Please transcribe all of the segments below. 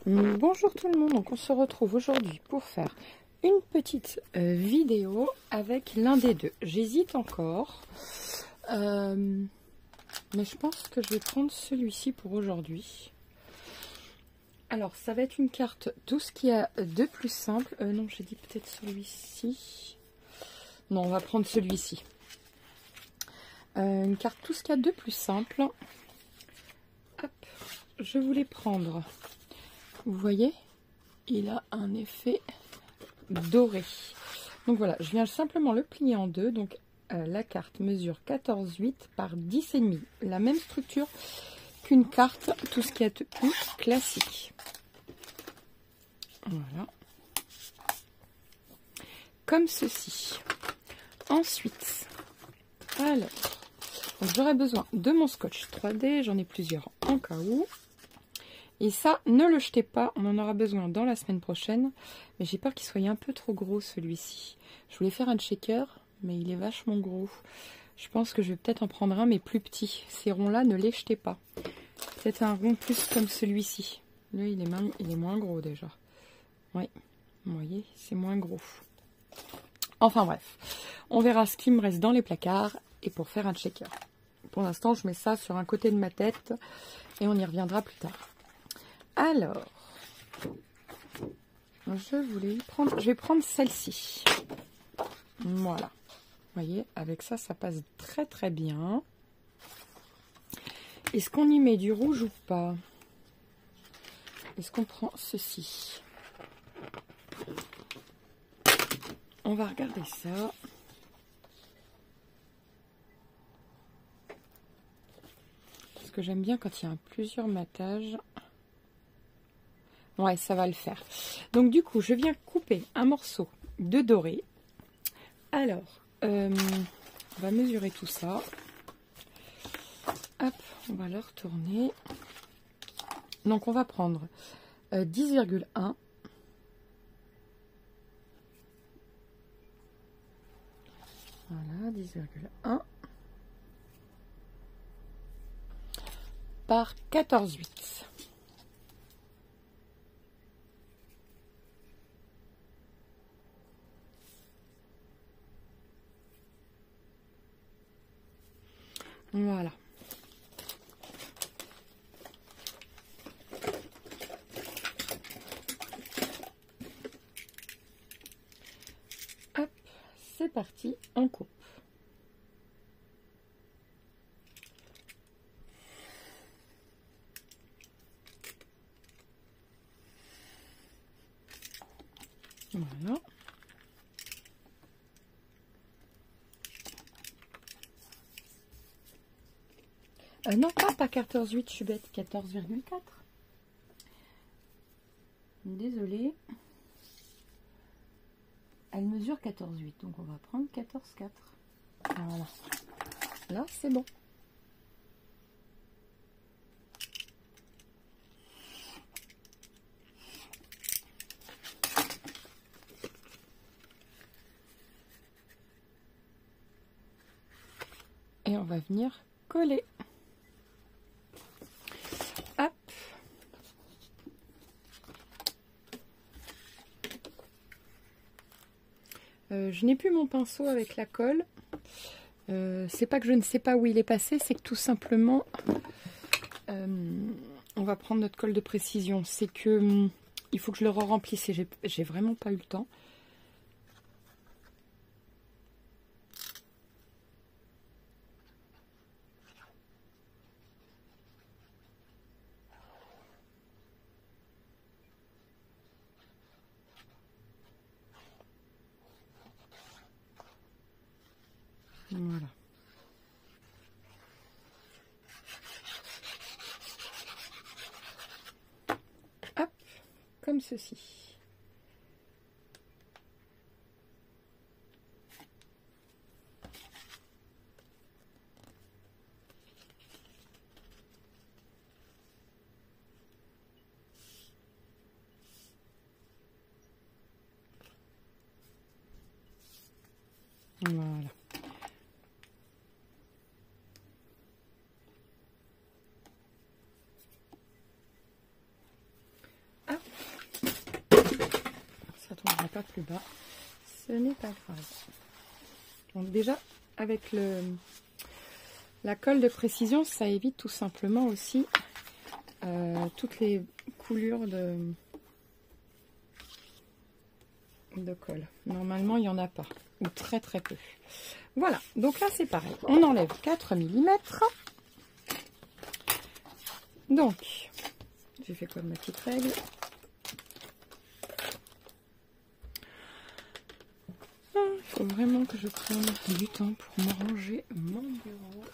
Bonjour tout le monde, donc on se retrouve aujourd'hui pour faire une petite vidéo avec l'un des deux. J'hésite encore, mais je pense que je vais prendre celui-ci pour aujourd'hui. Alors ça va être une carte, tout ce qu'il y a de plus simple. Non, j'ai dit peut-être celui-ci. Non, on va prendre celui-ci. Une carte, tout ce qu'il y a de plus simple. Hop, je voulais prendre... Vous voyez, il a un effet doré. Donc voilà, je viens simplement le plier en deux. Donc la carte mesure 14,8 par 10,5. La même structure qu'une carte, tout ce qui est de plus classique. Voilà. Comme ceci. Ensuite, alors, j'aurai besoin de mon scotch 3D. J'en ai plusieurs en cas où. Et ça, ne le jetez pas, on en aura besoin dans la semaine prochaine. Mais j'ai peur qu'il soit un peu trop gros celui-ci. Je voulais faire un shaker, mais il est vachement gros. Je pense que je vais peut-être en prendre un, mais plus petit. Ces ronds-là, ne les jetez pas. Peut-être un rond plus comme celui-ci. Là, il est moins gros déjà. Oui, vous voyez, c'est moins gros. Enfin bref, on verra ce qui me reste dans les placards et pour faire un shaker. Pour l'instant, je mets ça sur un côté de ma tête et on y reviendra plus tard. Alors, je vais prendre celle-ci. Voilà. Vous voyez, avec ça, ça passe très très bien. Est-ce qu'on y met du rouge ou pas? Est-ce qu'on prend ceci? On va regarder ça. Parce que j'aime bien quand il y a plusieurs matages. Ouais, ça va le faire. Donc du coup, je viens couper un morceau de doré. Alors, on va mesurer tout ça. Hop, on va le retourner. Donc on va prendre 10,1. Voilà, 10,1 par 14,8. Voilà. Hop, c'est parti, on coupe. Voilà. Non, pas 14,8, je suis bête, 14,4. Désolée. Elle mesure 14,8, donc on va prendre 14,4. Voilà. Là, c'est bon. Et on va venir coller. Hop. Je n'ai plus mon pinceau avec la colle. C'est pas que je ne sais pas où il est passé, c'est que tout simplement, on va prendre notre colle de précision. C'est que il faut que je le remplisse et j'ai vraiment pas eu le temps. Voilà. Hop, comme ceci. Voilà. Hop. pas plus bas. Ce n'est pas grave. Donc déjà, avec la colle de précision, ça évite tout simplement aussi toutes les coulures de colle. Normalement, il n'y en a pas, ou très très peu. Voilà, donc là c'est pareil. On enlève 4 mm. Donc, j'ai fait comme ma petite règle. Il faut vraiment que je prenne du temps pour me ranger mon bureau.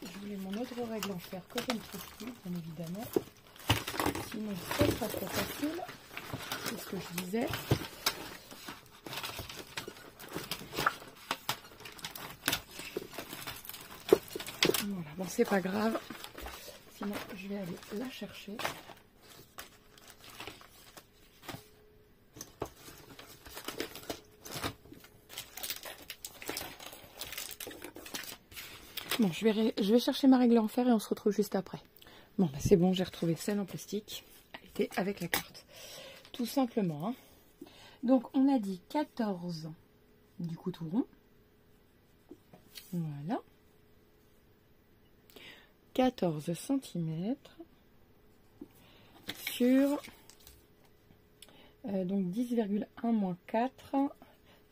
Je voulais mon autre règle en fer que je ne trouve plus, bien évidemment. Sinon, ce sera trop facile. C'est ce que je disais. Voilà, bon, c'est pas grave. Sinon, je vais aller la chercher. Bon, je vais chercher ma règle en fer et on se retrouve juste après. Bon, bah c'est bon, j'ai retrouvé celle en plastique. Elle était avec la carte. Tout simplement. Hein. Donc, on a dit 14 du couteau rond. Voilà. 14 cm sur donc 10,1 moins 4.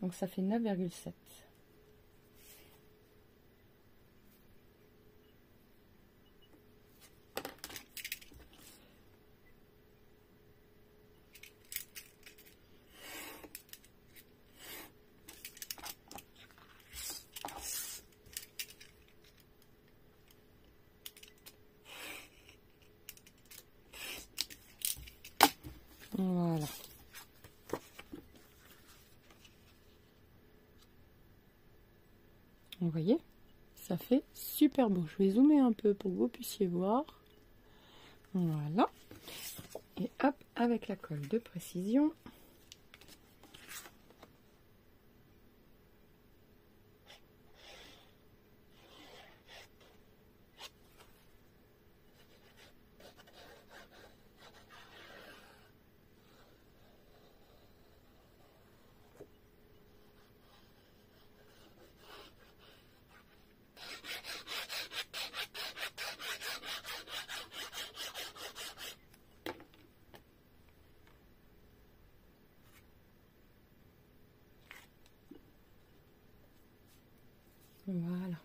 Donc, ça fait 9,7. Voilà. Vous voyez, ça fait super beau. Je vais zoomer un peu pour que vous puissiez voir. Voilà. Et hop, avec la colle de précision. Voilà.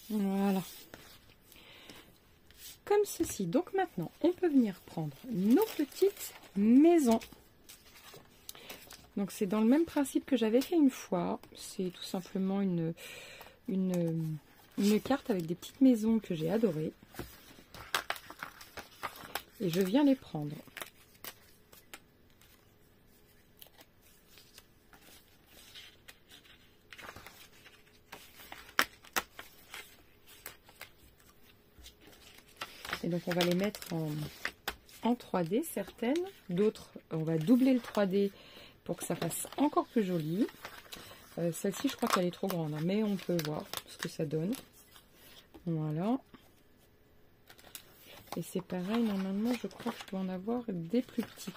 Voilà. Comme ceci. Donc maintenant, on peut venir prendre nos petites maisons. Donc c'est dans le même principe que j'avais fait une fois. C'est tout simplement une carte avec des petites maisons que j'ai adorées. Et je viens les prendre. Et donc on va les mettre en 3D, certaines. D'autres, on va doubler le 3D pour que ça fasse encore plus joli. Celle-ci, je crois qu'elle est trop grande, hein, mais on peut voir ce que ça donne. Voilà. Et c'est pareil, normalement, je crois que je dois en avoir des plus petites.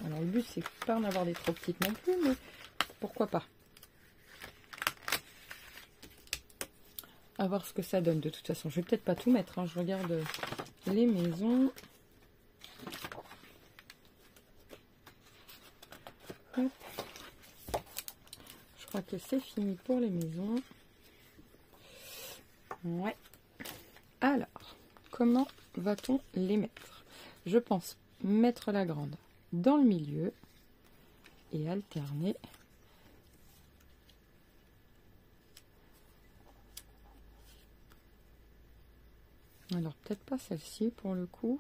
Alors, le but, c'est pas en avoir des trop petites non plus, mais pourquoi pas. À voir ce que ça donne, de toute façon. Je vais peut-être pas tout mettre, hein. Je regarde les maisons. Hop. Je crois que c'est fini pour les maisons. Ouais. Alors, comment va-t-on les mettre? Je pense mettre la grande dans le milieu et alterner. Alors, peut-être pas celle-ci pour le coup.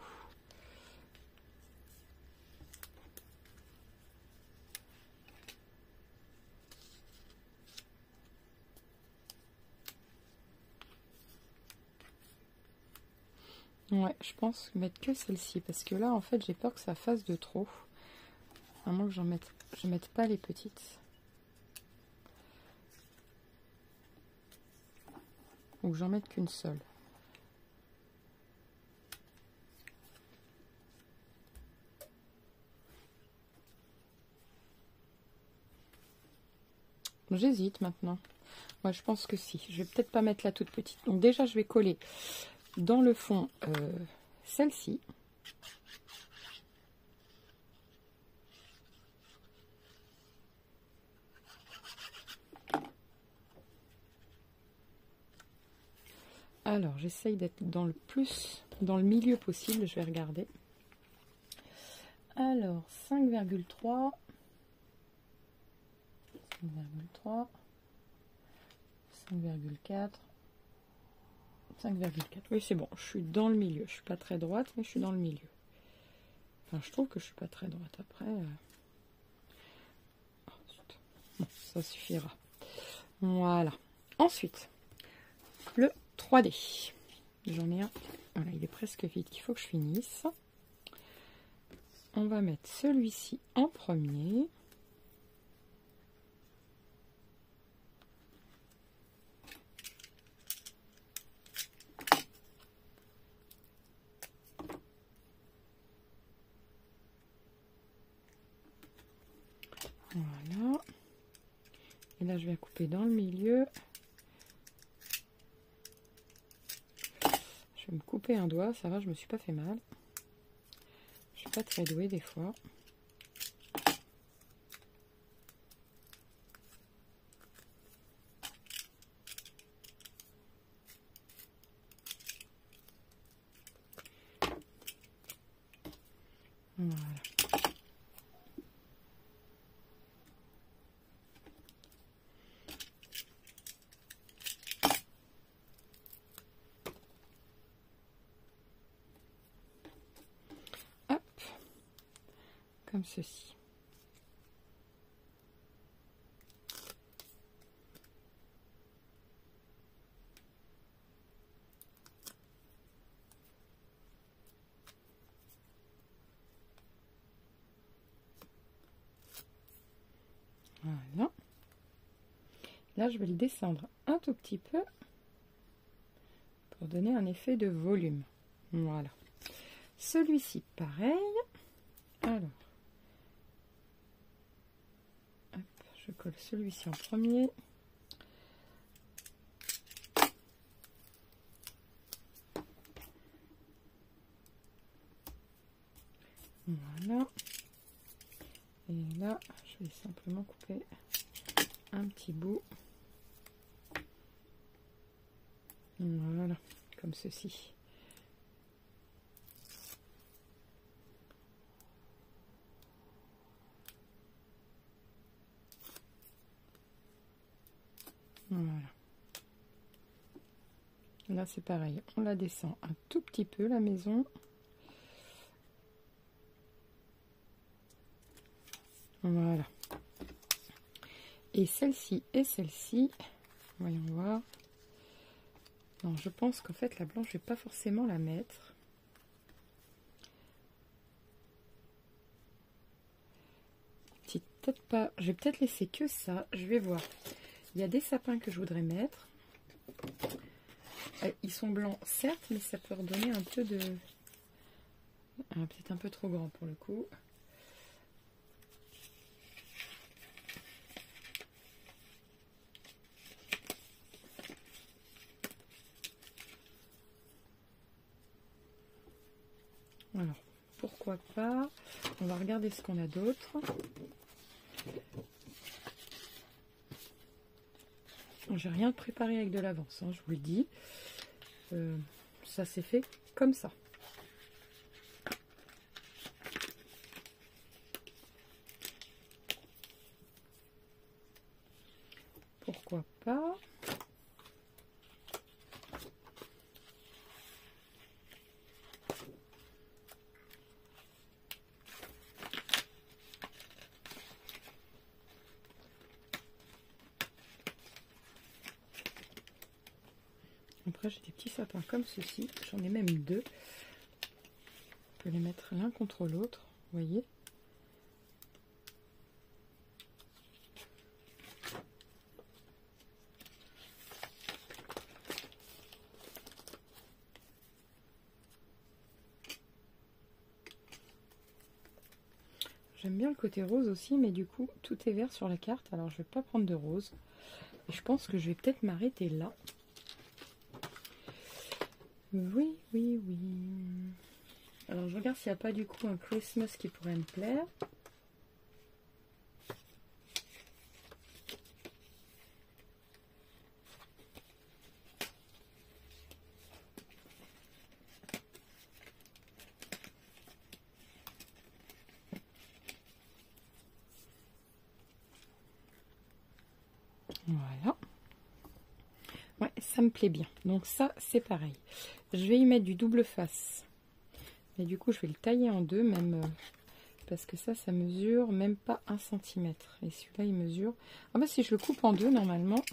Ouais, je pense mettre que celle-ci parce que là, en fait, j'ai peur que ça fasse de trop. À moins que je mette pas les petites. ou que j'en mette qu'une seule. J'hésite maintenant. Ouais, je pense que si. Je vais peut-être pas mettre la toute petite. Donc déjà, je vais coller dans le fond celle-ci. Alors, j'essaye d'être dans le milieu possible. Je vais regarder. Alors, 5,3. 5,3. 5,4. 5,4. Oui, c'est bon. Je suis dans le milieu. Je suis pas très droite, mais je suis dans le milieu. Enfin, je trouve que je suis pas très droite. Après, bon, ça suffira. Voilà. Ensuite, le 3D. J'en ai un. Voilà, il est presque vide. Il faut que je finisse. On va mettre celui-ci en premier. Voilà. Et là, je vais couper dans le milieu. Je vais me couper un doigt. Ça va, je me suis pas fait mal. Je suis pas très douée des fois. Voilà. Hop. Comme ceci. Voilà. Là, je vais le descendre un tout petit peu pour donner un effet de volume. Voilà. Celui-ci, pareil. Alors, hop, je colle celui-ci en premier. Voilà. Et là, je vais simplement couper un petit bout. Voilà, comme ceci. Voilà. Là, c'est pareil. On la descend un tout petit peu, la maison. Voilà. Et celle-ci et celle-ci, voyons voir. Non, je pense qu'en fait, la blanche, je vais pas forcément la mettre. Peut-être pas. Je vais peut-être laisser que ça. Je vais voir. Il y a des sapins que je voudrais mettre. Ils sont blancs, certes, mais ça peut redonner un peu de... Ah, peut-être un peu trop grand pour le coup. Alors, pourquoi pas. On va regarder ce qu'on a d'autre. J'ai rien préparé avec de l'avance, hein, je vous le dis. Ça s'est fait comme ça. Pourquoi pas. Après, j'ai des petits sapins comme ceci. J'en ai même deux. On peut les mettre l'un contre l'autre, vous voyez. J'aime bien le côté rose aussi, mais du coup, tout est vert sur la carte. Alors, je vais pas prendre de rose. Et je pense que je vais peut-être m'arrêter là. Oui, oui, oui. Alors, je regarde s'il n'y a pas du coup un Christmas qui pourrait me plaire. Voilà. Ouais, ça me plaît bien. Donc ça, c'est pareil. Je vais y mettre du double face. Et du coup, je vais le tailler en deux, même parce que ça mesure même pas 1 cm. Et celui-là, il mesure... Ah bah si je le coupe en deux, normalement...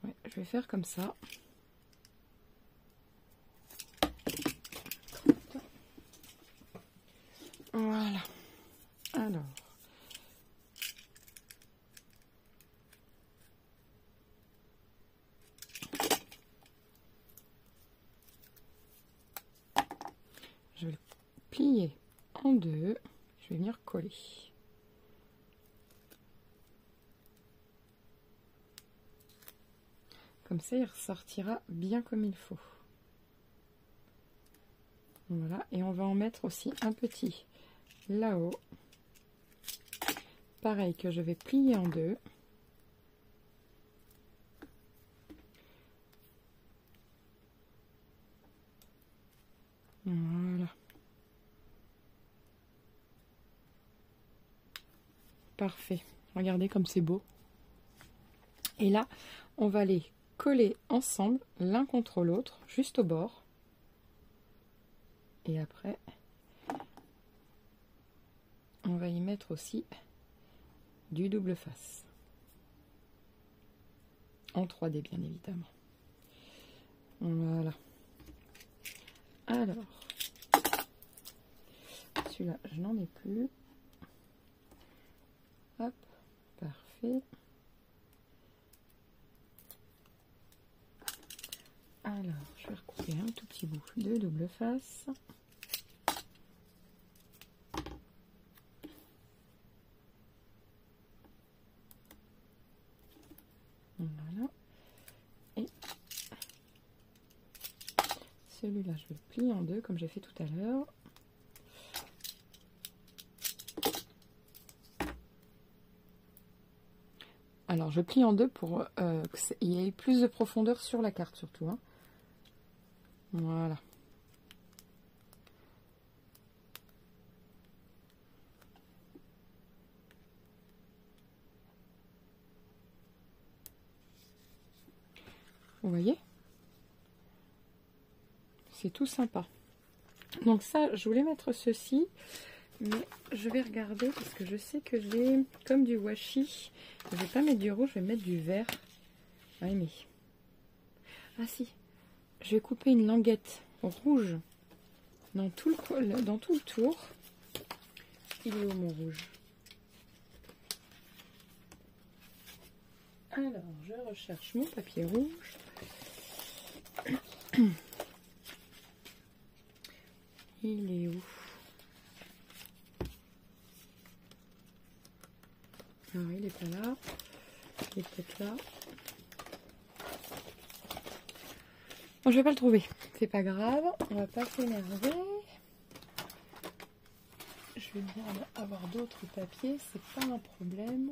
Ouais, je vais faire comme ça. Voilà. Alors... je vais le plier en deux. Je vais venir coller. Comme ça, il ressortira bien comme il faut. Voilà. Et on va en mettre aussi un petit là-haut. Pareil, que je vais plier en deux. Voilà. Parfait. Regardez comme c'est beau. Et là, on va les coller ensemble, l'un contre l'autre, juste au bord. Et après, on va y mettre aussi du double face. En 3D, bien évidemment. Voilà. Alors, celui-là, je n'en ai plus. Hop, parfait. Alors, je vais recouper un tout petit bout de double face. Voilà. Et celui-là, je vais le plier en deux comme j'ai fait tout à l'heure. Alors, je plie en deux pour qu'il y ait plus de profondeur sur la carte, surtout. Hein. Voilà. Vous voyez? C'est tout sympa. Donc ça, je voulais mettre ceci, mais je vais regarder parce que je sais que j'ai comme du washi. Je vais pas mettre du rouge, je vais mettre du vert. Ah mais... Ah si, je vais couper une languette rouge dans tout le tour. Il est où mon rouge? Alors, je recherche mon papier rouge. Il est où? Alors, il n'est pas là. Il est peut-être là. Bon, je vais pas le trouver. C'est pas grave. On va pas s'énerver. Je vais bien avoir d'autres papiers. C'est pas un problème.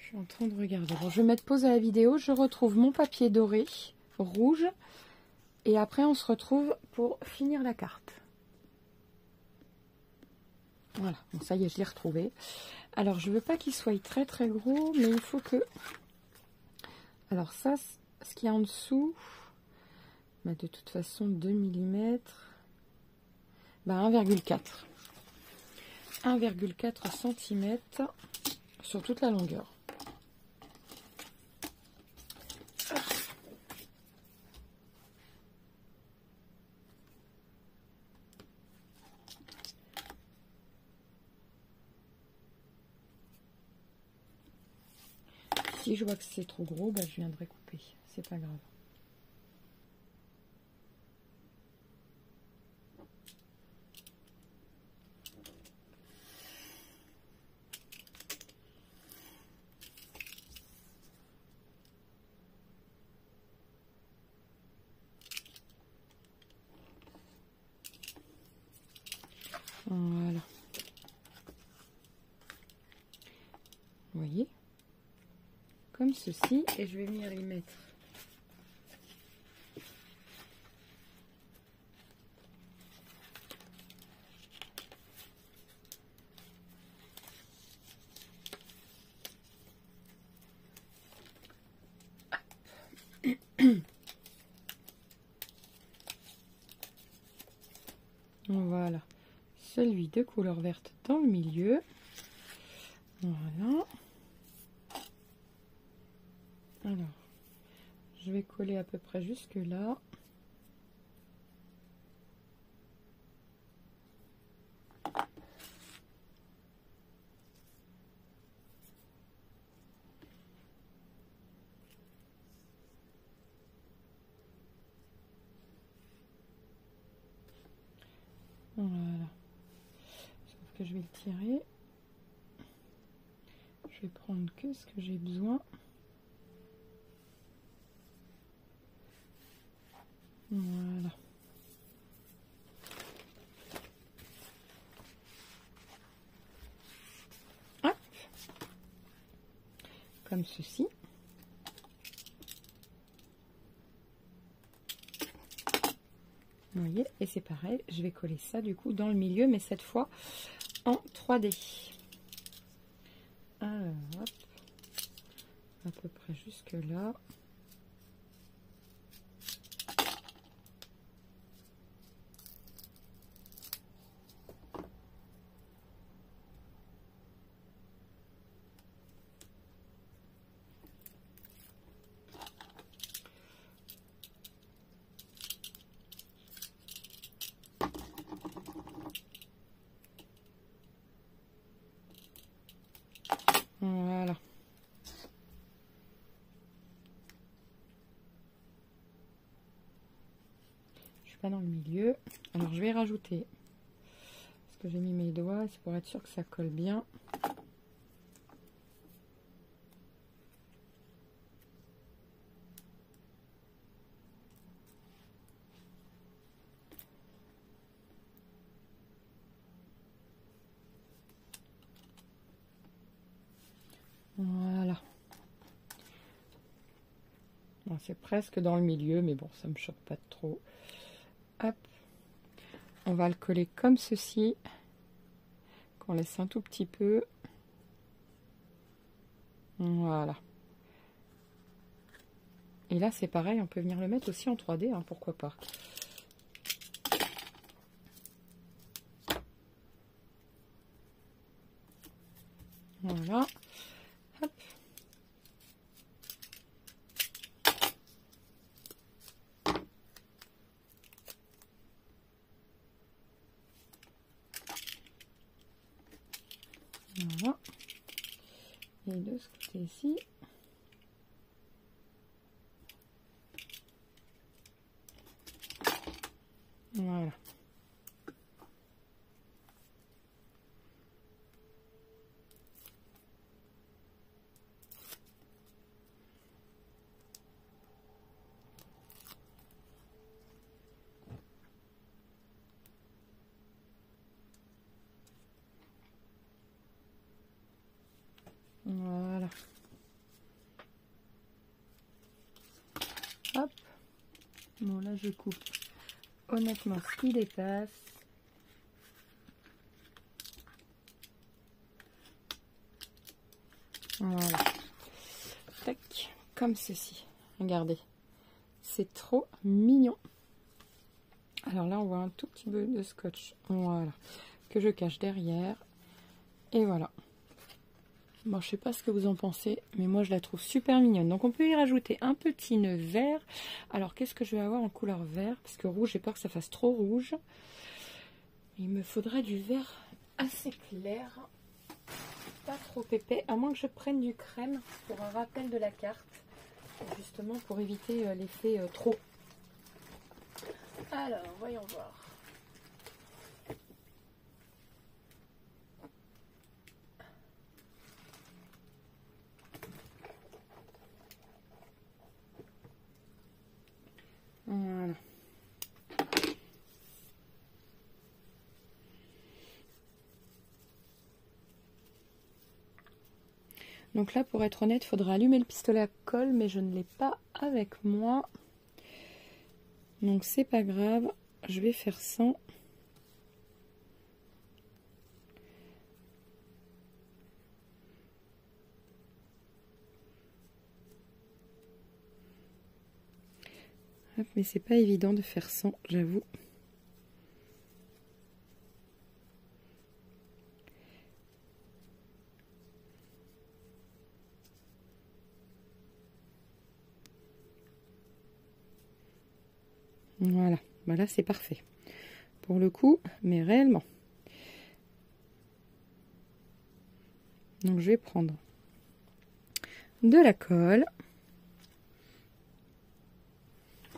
Je suis en train de regarder. Bon, je vais mettre pause à la vidéo. Je retrouve mon papier doré, rouge. Et après, on se retrouve pour finir la carte. Voilà, bon, ça y est, je l'ai retrouvé. Alors, je veux pas qu'il soit très très gros, mais il faut que... Alors ça, ce qu'il y a en dessous, bah, de toute façon, 2 mm, bah, 1,4. 1,4 cm sur toute la longueur. Si je vois que c'est trop gros, bah, je viendrai couper. C'est pas grave. comme ceci et je vais venir y mettre voilà, celui de couleur verte dans le milieu. Voilà. Alors, je vais coller à peu près jusque là. Voilà. Sauf que je vais le tirer. Je vais prendre que ce que j'ai besoin. Voilà. Hop. Comme ceci. Vous voyez, et c'est pareil, je vais coller ça du coup dans le milieu, mais cette fois en 3D. Alors, hop, à peu près jusque là. Voilà. Je suis pas dans le milieu. Alors je vais rajouter, parce que j'ai mis mes doigts, c'est pour être sûr que ça colle bien. Voilà. Bon, c'est presque dans le milieu, mais bon, ça me choque pas trop. Hop. On va le coller comme ceci. Qu'on laisse un tout petit peu. Voilà. Et là, c'est pareil, on peut venir le mettre aussi en 3D, hein, pourquoi pas. Voilà. Hop. Voilà. Et de ce côté-ci. Voilà. Voilà. Hop. Bon, là, je coupe honnêtement ce qui dépasse. Voilà. Tac. Comme ceci. Regardez. C'est trop mignon. Alors là, on voit un tout petit peu de scotch. Voilà. Que je cache derrière. Et voilà. Bon, je sais pas ce que vous en pensez, mais moi je la trouve super mignonne. Donc on peut y rajouter un petit nœud vert. Alors qu'est-ce que je vais avoir en couleur vert? Parce que rouge, j'ai peur que ça fasse trop rouge. Il me faudrait du vert assez clair. Pas trop épais, à moins que je prenne du crème pour un rappel de la carte. Justement pour éviter l'effet trop. Alors, voyons voir. Voilà. Donc là, pour être honnête, il faudra allumer le pistolet à colle, mais je ne l'ai pas avec moi. Donc c'est pas grave, je vais faire sans. Hop, mais c'est pas évident de faire sans, j'avoue. Voilà, bah là c'est parfait. Pour le coup, mais réellement. Donc je vais prendre de la colle.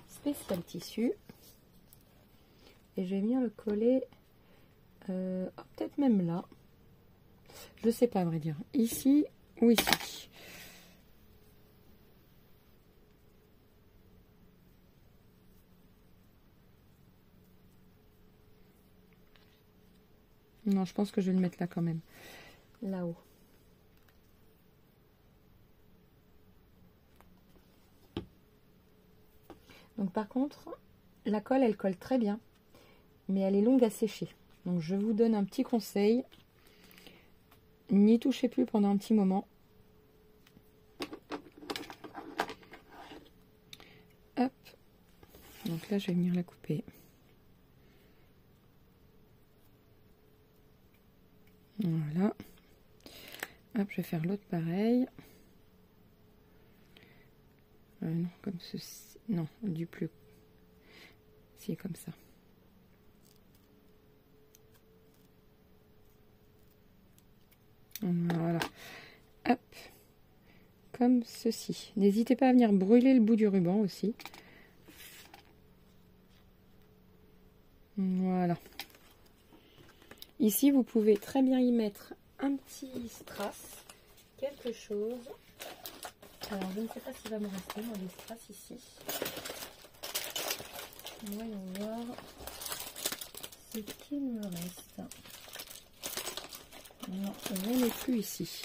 Spécial tissu. Et je vais venir le coller peut-être même là. Je sais pas à vrai dire. Ici ou ici. Non, je pense que je vais le mettre là quand même. Là-haut. Donc par contre, la colle, elle colle très bien. Mais elle est longue à sécher. Donc je vous donne un petit conseil. N'y touchez plus pendant un petit moment. Hop. Donc là, je vais venir la couper. Voilà. Hop, je vais faire l'autre pareil. Non, comme ceci. Non, du plus. Si, comme ça. Voilà. Hop. Comme ceci. N'hésitez pas à venir brûler le bout du ruban aussi. Voilà. Ici, vous pouvez très bien y mettre un petit strass, quelque chose. Alors, je ne sais pas s'il va me rester dans les strass ici. Voyons voir ce qu'il me reste. Non, rien n'est plus ici.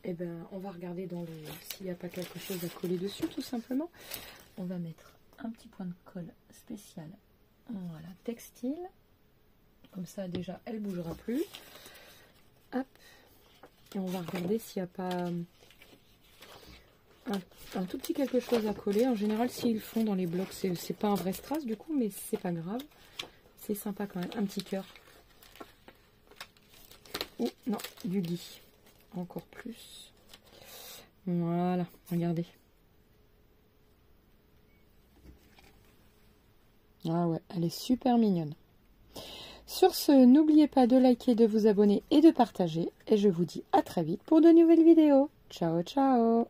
Eh ben, on va regarder dans le s'il n'y a pas quelque chose à coller dessus, tout simplement. On va mettre un petit point de colle spécial. Voilà, textile. Comme ça, déjà, elle ne bougera plus. Hop. Et on va regarder s'il n'y a pas un tout petit quelque chose à coller. En général, s'ils font dans les blocs, c'est pas un vrai strass du coup, mais c'est pas grave. C'est sympa quand même. Un petit cœur. Ou non, du gui. Encore plus. Voilà, regardez. Ah ouais, elle est super mignonne. Sur ce, n'oubliez pas de liker, de vous abonner et de partager. Et je vous dis à très vite pour de nouvelles vidéos. Ciao, ciao!